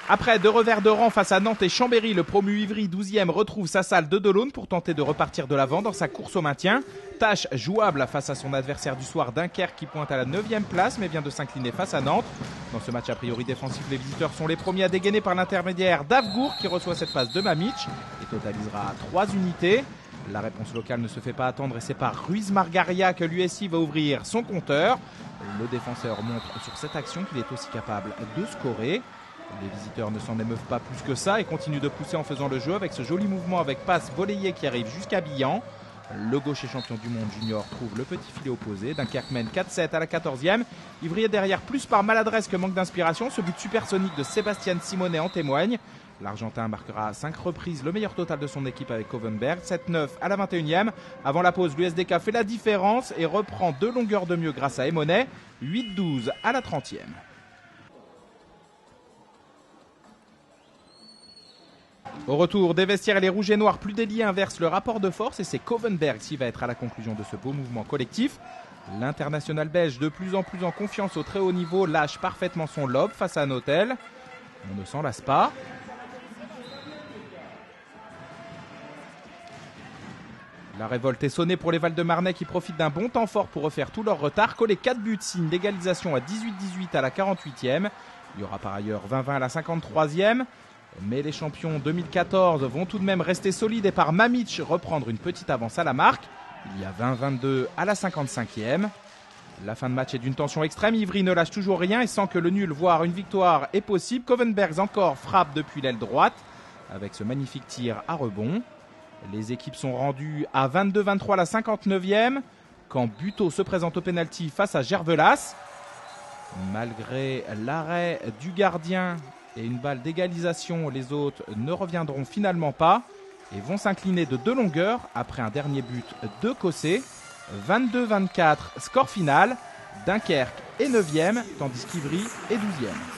Après 2 revers de rang face à Nantes et Chambéry, le promu Ivry 12e retrouve sa salle de Delaune pour tenter de repartir de l'avant dans sa course au maintien. Tâche jouable face à son adversaire du soir Dunkerque qui pointe à la 9e place mais vient de s'incliner face à Nantes. Dans ce match a priori défensif, les visiteurs sont les premiers à dégainer par l'intermédiaire d'Avgour qui reçoit cette passe de Mamic et totalisera 3 unités. La réponse locale ne se fait pas attendre et c'est par Ruiz Margaria que l'USI va ouvrir son compteur. Le défenseur montre sur cette action qu'il est aussi capable de scorer. Les visiteurs ne s'en émeuvent pas plus que ça et continuent de pousser en faisant le jeu avec ce joli mouvement avec passe volleyée qui arrive jusqu'à Billan. Le gaucher champion du monde junior trouve le petit filet opposé. Dunkerque mène 4-7 à la 14e. Ivry est derrière plus par maladresse que manque d'inspiration. Ce but supersonique de Sébastien Simonet en témoigne. L'Argentin marquera à 5 reprises le meilleur total de son équipe avec Covenberg. 7-9 à la 21e. Avant la pause, l'USDK fait la différence et reprend 2 longueurs de mieux grâce à Emonet. 8-12 à la 30e. Au retour des vestiaires, les rouges et noirs plus déliés inversent le rapport de force et c'est Covenberg qui va être à la conclusion de ce beau mouvement collectif. L'international belge, de plus en plus en confiance au très haut niveau, lâche parfaitement son lob face à un hôtel. On ne s'en lasse pas. La révolte est sonnée pour les Val-de-Marnais qui profitent d'un bon temps fort pour refaire tout leur retard. Coller 4 buts signe l'égalisation à 18-18 à la 48e. Il y aura par ailleurs 20-20 à la 53e. Mais les champions 2014 vont tout de même rester solides et par Mamic reprendre une petite avance à la marque. Il y a 20-22 à la 55e. La fin de match est d'une tension extrême. Ivry ne lâche toujours rien et sent que le nul, voire une victoire, est possible. Covenberg encore frappe depuis l'aile droite avec ce magnifique tir à rebond. Les équipes sont rendues à 22-23 à la 59e quand Buteau se présente au pénalty face à Gervelas. Malgré l'arrêt du gardien et une balle d'égalisation, les autres ne reviendront finalement pas et vont s'incliner de 2 longueurs après un dernier but de Cossé. 22-24, score final. Dunkerque est 9e, tandis qu'Ivry est 12e.